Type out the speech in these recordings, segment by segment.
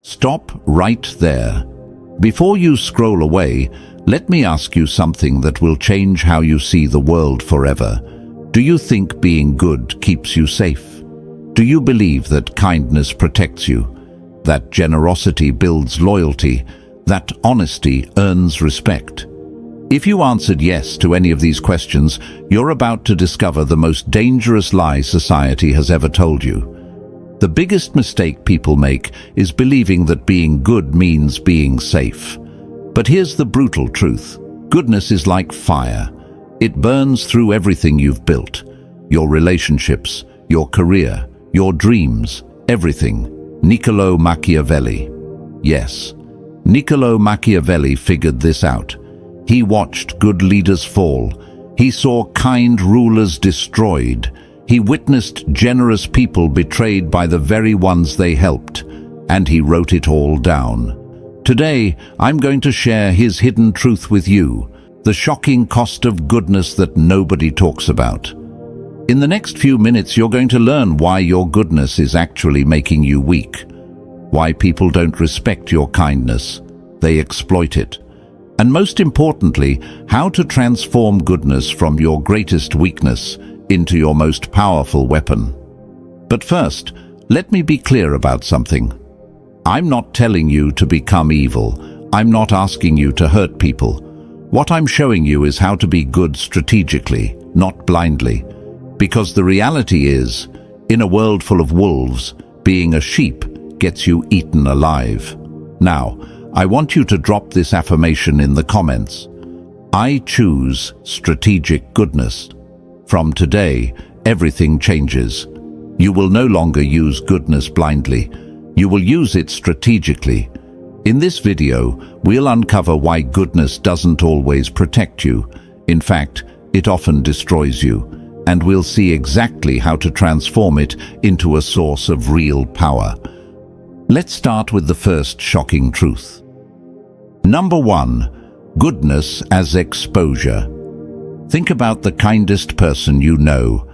Stop right there. Before you scroll away, let me ask you something that will change how you see the world forever. Do you think being good keeps you safe? Do you believe that kindness protects you, that generosity builds loyalty, that honesty earns respect? If you answered yes to any of these questions, you're about to discover the most dangerous lie society has ever told you. The biggest mistake people make is believing that being good means being safe. But here's the brutal truth. Goodness is like fire. It burns through everything you've built. Your relationships, your career, your dreams, everything. Niccolò Machiavelli. Yes, Niccolò Machiavelli figured this out. He watched good leaders fall. He saw kind rulers destroyed. He witnessed generous people betrayed by the very ones they helped, and he wrote it all down. Today, I'm going to share his hidden truth with you, the shocking cost of goodness that nobody talks about. In the next few minutes, you're going to learn why your goodness is actually making you weak, why people don't respect your kindness, they exploit it, and most importantly, how to transform goodness from your greatest weakness into your most powerful weapon. But first, let me be clear about something. I'm not telling you to become evil. I'm not asking you to hurt people. What I'm showing you is how to be good strategically, not blindly. Because the reality is, in a world full of wolves, being a sheep gets you eaten alive. Now, I want you to drop this affirmation in the comments. I choose strategic goodness. From today, everything changes. You will no longer use goodness blindly. You will use it strategically. In this video, we'll uncover why goodness doesn't always protect you. In fact, it often destroys you. And we'll see exactly how to transform it into a source of real power. Let's start with the first shocking truth. Number 1, goodness as exposure. Think about the kindest person you know.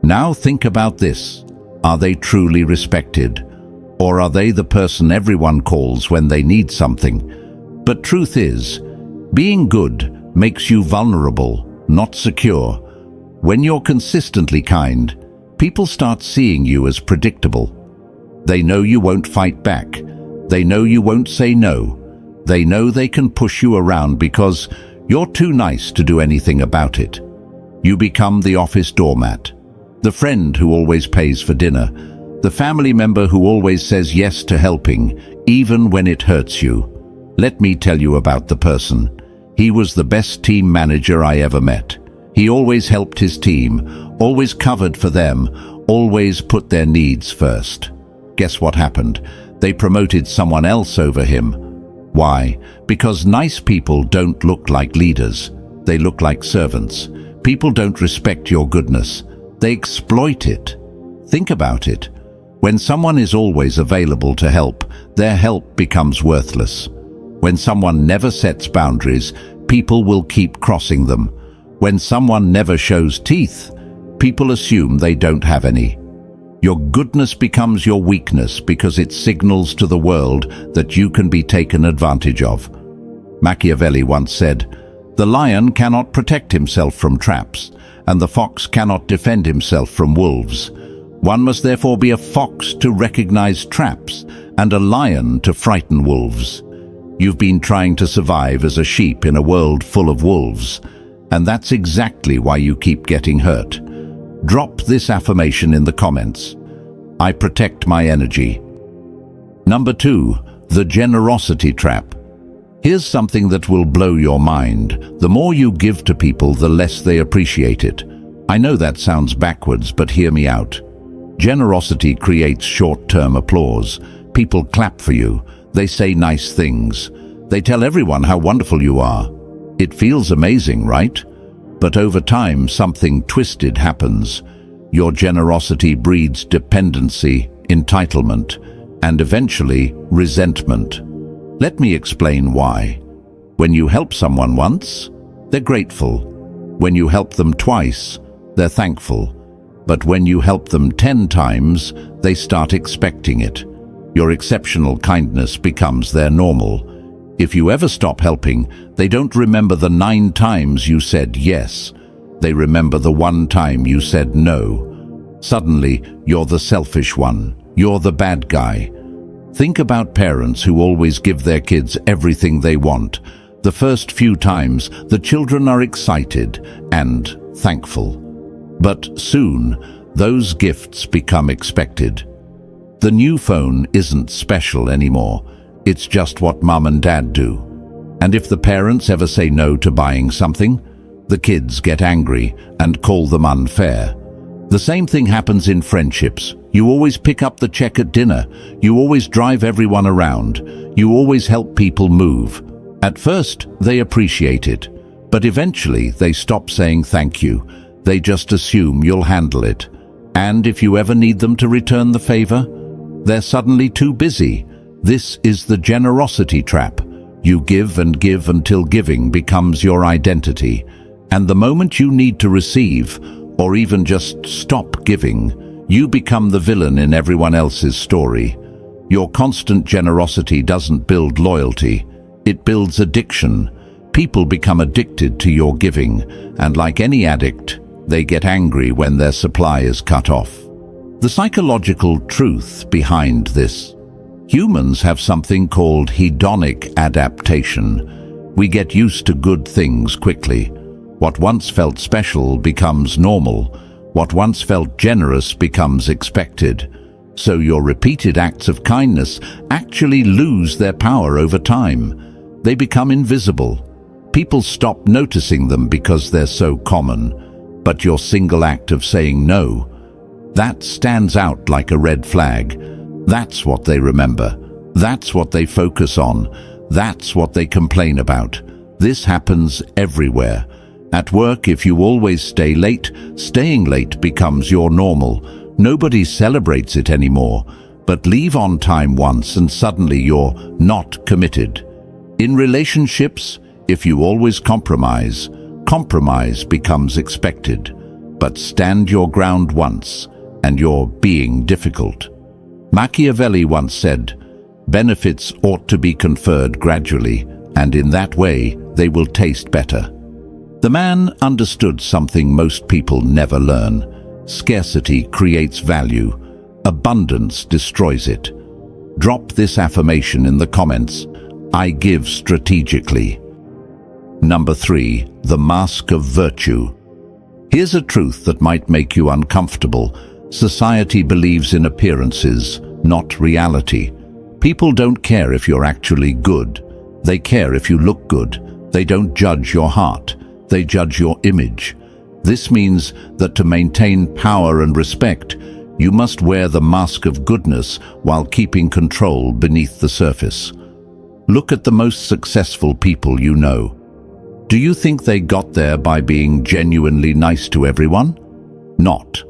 Now think about this. Are they truly respected? Or are they the person everyone calls when they need something? But truth is, being good makes you vulnerable, not secure. When you're consistently kind, people start seeing you as predictable. They know you won't fight back. They know you won't say no. They know they can push you around because you're too nice to do anything about it. You become the office doormat, the friend who always pays for dinner, the family member who always says yes to helping, even when it hurts you. Let me tell you about the person. He was the best team manager I ever met. He always helped his team, always covered for them, always put their needs first. Guess what happened? They promoted someone else over him. Why? Because nice people don't look like leaders. They look like servants. People don't respect your goodness. They exploit it. Think about it. When someone is always available to help, their help becomes worthless. When someone never sets boundaries, people will keep crossing them. When someone never shows teeth, people assume they don't have any. Your goodness becomes your weakness because it signals to the world that you can be taken advantage of. Machiavelli once said, "The lion cannot protect himself from traps, and the fox cannot defend himself from wolves. One must therefore be a fox to recognize traps, and a lion to frighten wolves." You've been trying to survive as a sheep in a world full of wolves, and that's exactly why you keep getting hurt. Drop this affirmation in the comments. I protect my energy. Number 2, the generosity trap. Here's something that will blow your mind. The more you give to people, the less they appreciate it. I know that sounds backwards, but hear me out. Generosity creates short-term applause. People clap for you. They say nice things. They tell everyone how wonderful you are. It feels amazing, right? But over time, something twisted happens. Your generosity breeds dependency, entitlement, and eventually resentment. Let me explain why. When you help someone once, they're grateful. When you help them twice, they're thankful. But when you help them 10 times, they start expecting it. Your exceptional kindness becomes their normal. If you ever stop helping, they don't remember the 9 times you said yes. They remember the 1 time you said no. Suddenly, you're the selfish one. You're the bad guy. Think about parents who always give their kids everything they want. The first few times, the children are excited and thankful. But soon, those gifts become expected. The new phone isn't special anymore. It's just what mum and dad do. And if the parents ever say no to buying something, the kids get angry and call them unfair. The same thing happens in friendships. You always pick up the check at dinner. You always drive everyone around. You always help people move. At first, they appreciate it, but eventually they stop saying thank you. They just assume you'll handle it. And if you ever need them to return the favor, they're suddenly too busy. This is the generosity trap. You give and give until giving becomes your identity. And the moment you need to receive, or even just stop giving, you become the villain in everyone else's story. Your constant generosity doesn't build loyalty. It builds addiction. People become addicted to your giving, and like any addict, they get angry when their supply is cut off. The psychological truth behind this: humans have something called hedonic adaptation. We get used to good things quickly. What once felt special becomes normal. What once felt generous becomes expected. So your repeated acts of kindness actually lose their power over time. They become invisible. People stop noticing them because they're so common. But your single act of saying no, that stands out like a red flag. That's what they remember. That's what they focus on. That's what they complain about. This happens everywhere. At work, if you always stay late, staying late becomes your normal. Nobody celebrates it anymore. But leave on time once and suddenly you're not committed. In relationships, if you always compromise, compromise becomes expected. But stand your ground once, and you're being difficult. Machiavelli once said, "Benefits ought to be conferred gradually, and in that way they will taste better." The man understood something most people never learn. Scarcity creates value. Abundance destroys it. Drop this affirmation in the comments. I give strategically. Number 3, the mask of virtue. Here's a truth that might make you uncomfortable. Society believes in appearances, not reality. People don't care if you're actually good. They care if you look good. They don't judge your heart. They judge your image. This means that to maintain power and respect, you must wear the mask of goodness while keeping control beneath the surface. Look at the most successful people you know. Do you think they got there by being genuinely nice to everyone? Not.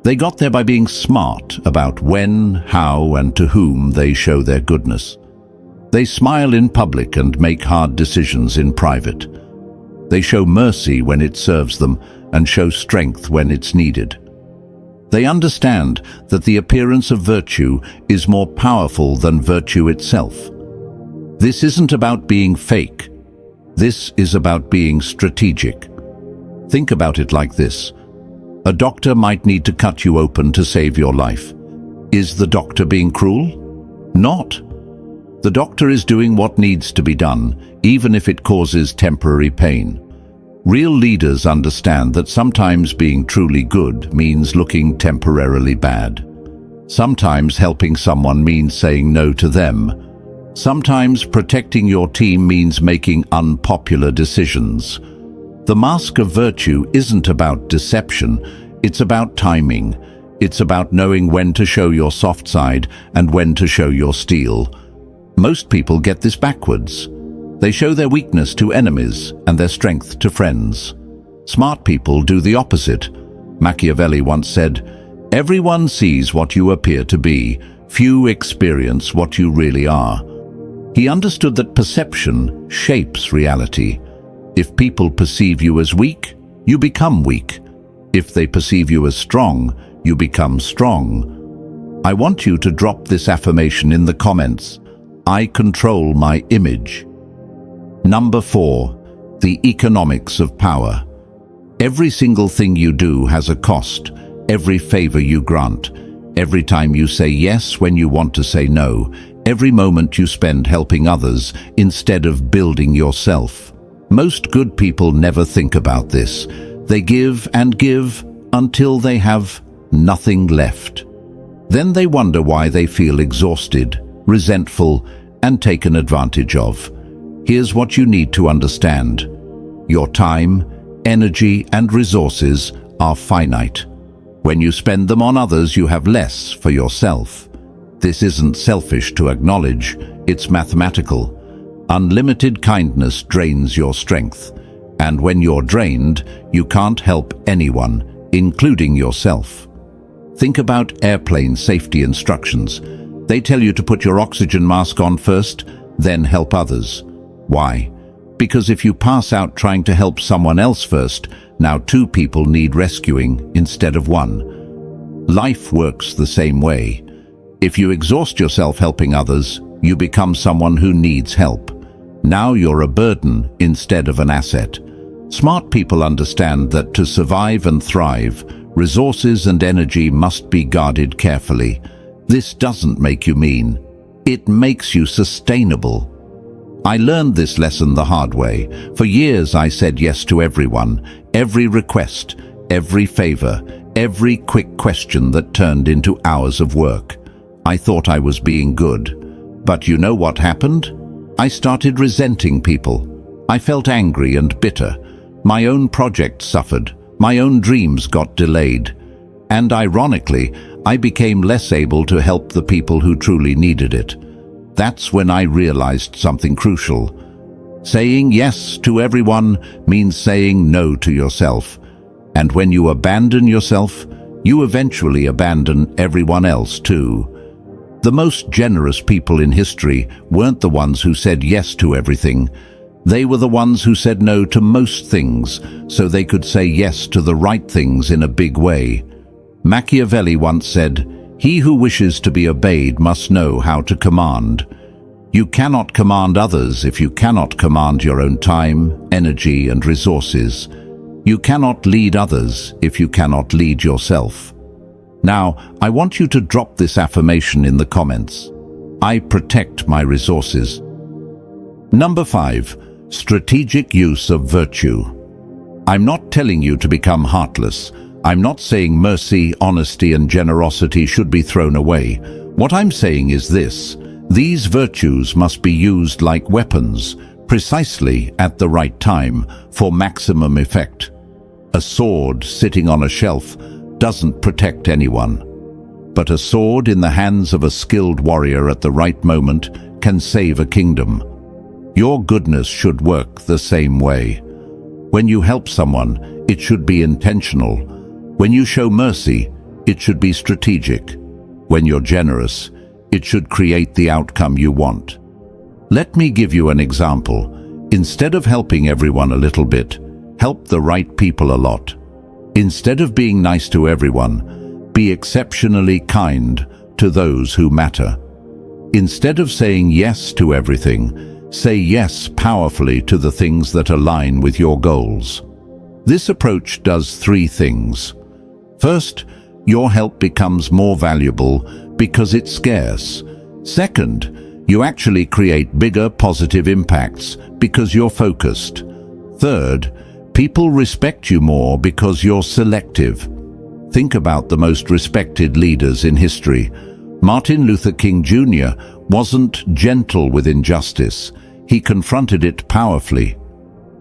They got there by being smart about when, how, and to whom they show their goodness. They smile in public and make hard decisions in private. They show mercy when it serves them and show strength when it's needed. They understand that the appearance of virtue is more powerful than virtue itself. This isn't about being fake. This is about being strategic. Think about it like this. A doctor might need to cut you open to save your life. Is the doctor being cruel? Not. The doctor is doing what needs to be done, even if it causes temporary pain. Real leaders understand that sometimes being truly good means looking temporarily bad. Sometimes helping someone means saying no to them. Sometimes protecting your team means making unpopular decisions. The mask of virtue isn't about deception, it's about timing. It's about knowing when to show your soft side and when to show your steel. Most people get this backwards. They show their weakness to enemies and their strength to friends. Smart people do the opposite. Machiavelli once said, "Everyone sees what you appear to be. Few experience what you really are." He understood that perception shapes reality. If people perceive you as weak, you become weak. If they perceive you as strong, you become strong. I want you to drop this affirmation in the comments. I control my image. Number 4, the economics of power. Every single thing you do has a cost. Every favor you grant, every time you say yes when you want to say no, every moment you spend helping others instead of building yourself. Most good people never think about this. They give and give until they have nothing left. Then they wonder why they feel exhausted, resentful, and taken advantage of. Here's what you need to understand. Your time, energy, and resources are finite. When you spend them on others, you have less for yourself. This isn't selfish to acknowledge, it's mathematical. Unlimited kindness drains your strength, and when you're drained, you can't help anyone, including yourself. Think about airplane safety instructions. They tell you to put your oxygen mask on first, then help others. Why? Because if you pass out trying to help someone else first, now 2 people need rescuing instead of 1. Life works the same way. If you exhaust yourself helping others, you become someone who needs help. Now you're a burden instead of an asset. Smart people understand that to survive and thrive, resources and energy must be guarded carefully. This doesn't make you mean. It makes you sustainable. I learned this lesson the hard way. For years I said yes to everyone, every request, every favor, every quick question that turned into hours of work. I thought I was being good. But you know what happened? I started resenting people. I felt angry and bitter. My own project suffered. My own dreams got delayed. And ironically, I became less able to help the people who truly needed it. That's when I realized something crucial. Saying yes to everyone means saying no to yourself. And when you abandon yourself, you eventually abandon everyone else too. The most generous people in history weren't the ones who said yes to everything. They were the ones who said no to most things, so they could say yes to the right things in a big way. Machiavelli once said, "He who wishes to be obeyed must know how to command." You cannot command others if you cannot command your own time, energy, and resources. You cannot lead others if you cannot lead yourself. Now, I want you to drop this affirmation in the comments. I protect my resources. Number 5, strategic use of virtue. I'm not telling you to become heartless. I'm not saying mercy, honesty, and generosity should be thrown away. What I'm saying is this: these virtues must be used like weapons, precisely at the right time, for maximum effect. A sword sitting on a shelf doesn't protect anyone. But a sword in the hands of a skilled warrior at the right moment can save a kingdom. Your goodness should work the same way. When you help someone, it should be intentional. When you show mercy, it should be strategic. When you're generous, it should create the outcome you want. Let me give you an example. Instead of helping everyone a little bit, help the right people a lot. Instead of being nice to everyone, be exceptionally kind to those who matter. Instead of saying yes to everything, say yes powerfully to the things that align with your goals. This approach does 3 things. First, your help becomes more valuable because it's scarce. Second, you actually create bigger positive impacts because you're focused. Third, people respect you more because you're selective. Think about the most respected leaders in history. Martin Luther King Jr. wasn't gentle with injustice. He confronted it powerfully.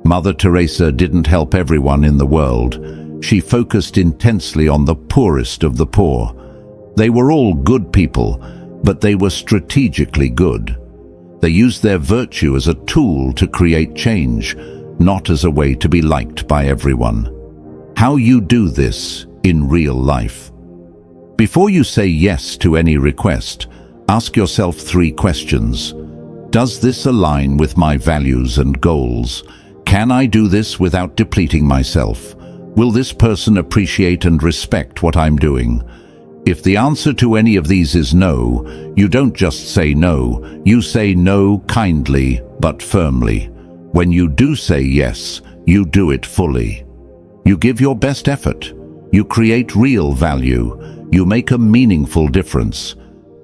Mother Teresa didn't help everyone in the world. She focused intensely on the poorest of the poor. They were all good people, but they were strategically good. They used their virtue as a tool to create change, not as a way to be liked by everyone. How you do this in real life. Before you say yes to any request, ask yourself 3 questions. Does this align with my values and goals? Can I do this without depleting myself? Will this person appreciate and respect what I'm doing? If the answer to any of these is no, you don't just say no, you say no kindly but firmly. When you do say yes, you do it fully. You give your best effort. You create real value. You make a meaningful difference.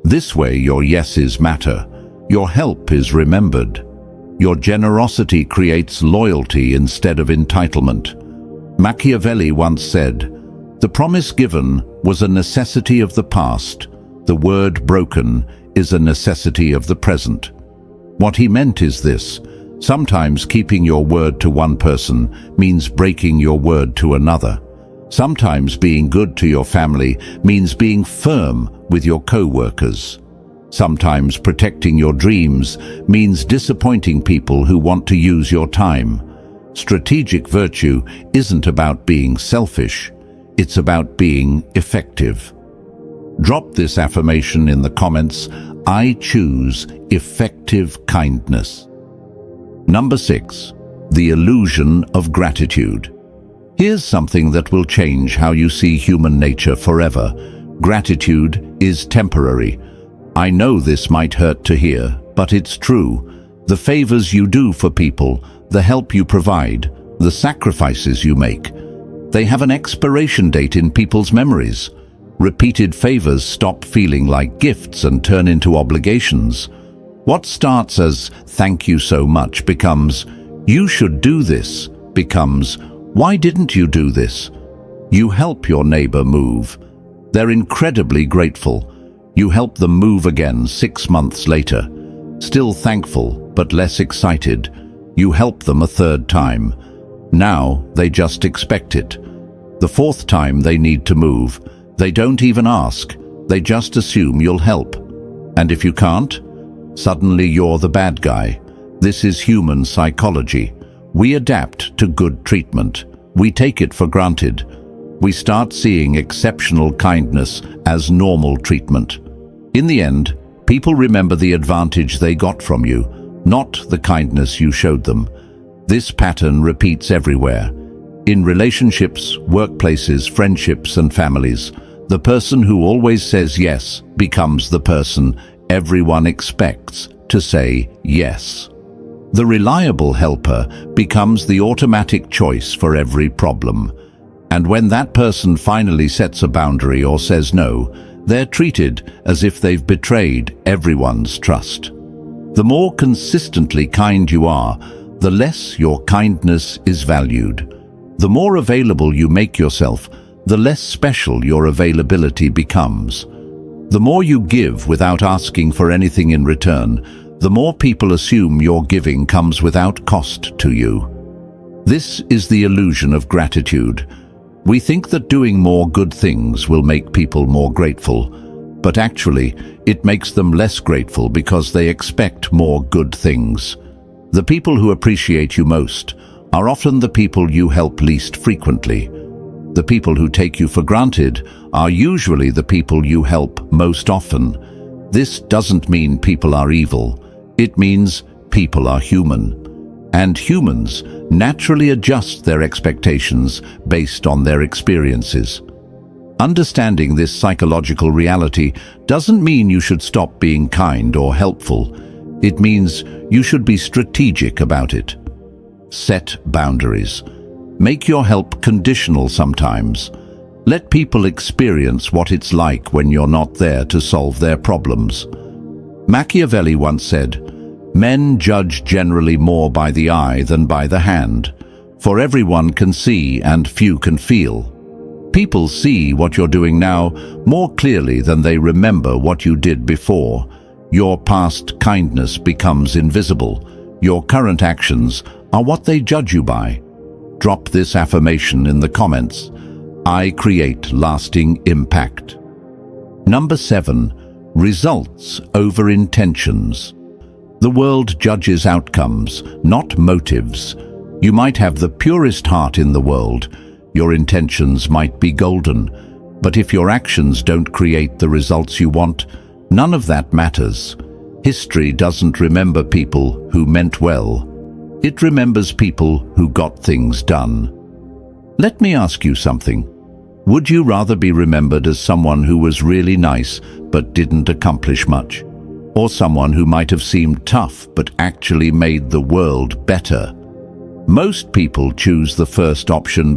This way your yeses matter. Your help is remembered. Your generosity creates loyalty instead of entitlement. Machiavelli once said, "The promise given was a necessity of the past. The word broken is a necessity of the present." What he meant is this: sometimes keeping your word to one person means breaking your word to another. Sometimes being good to your family means being firm with your co-workers. Sometimes protecting your dreams means disappointing people who want to use your time. Strategic virtue isn't about being selfish. It's about being effective. Drop this affirmation in the comments. I choose effective kindness. Number 6. The illusion of gratitude. Here's something that will change how you see human nature forever. Gratitude is temporary. I know this might hurt to hear, but it's true. The favors you do for people, the help you provide, the sacrifices you make, they have an expiration date in people's memories. Repeated favors stop feeling like gifts and turn into obligations. What starts as "thank you so much" becomes "you should do this," becomes "why didn't you do this?" You help your neighbor move. They're incredibly grateful. You help them move again 6 months later. Still thankful, but less excited. You help them a third time. Now they just expect it. The fourth time they need to move, they don't even ask. They just assume you'll help. And if you can't, suddenly you're the bad guy. This is human psychology. We adapt to good treatment. We take it for granted. We start seeing exceptional kindness as normal treatment. In the end, people remember the advantage they got from you, not the kindness you showed them. This pattern repeats everywhere. In relationships, workplaces, friendships, and families, the person who always says yes becomes the person everyone expects to say yes. The reliable helper becomes the automatic choice for every problem. And when that person finally sets a boundary or says no, they're treated as if they've betrayed everyone's trust. The more consistently kind you are, the less your kindness is valued. The more available you make yourself, the less special your availability becomes. The more you give without asking for anything in return, the more people assume your giving comes without cost to you. This is the illusion of gratitude. We think that doing more good things will make people more grateful, but actually, it makes them less grateful because they expect more good things. The people who appreciate you most are often the people you help least frequently. The people who take you for granted are usually the people you help most often. This doesn't mean people are evil. It means people are human. And humans naturally adjust their expectations based on their experiences. Understanding this psychological reality doesn't mean you should stop being kind or helpful. It means you should be strategic about it. Set boundaries. Make your help conditional sometimes. Let people experience what it's like when you're not there to solve their problems. Machiavelli once said, "Men judge generally more by the eye than by the hand, for everyone can see and few can feel." People see what you're doing now more clearly than they remember what you did before. Your past kindness becomes invisible. Your current actions are what they judge you by. Drop this affirmation in the comments. I create lasting impact. Number 7. Results over intentions. The world judges outcomes, not motives. You might have the purest heart in the world. Your intentions might be golden. But if your actions don't create the results you want, none of that matters. History doesn't remember people who meant well. It remembers people who got things done. Let me ask you something. Would you rather be remembered as someone who was really nice but didn't accomplish much? Or someone who might have seemed tough but actually made the world better? Most people choose the first option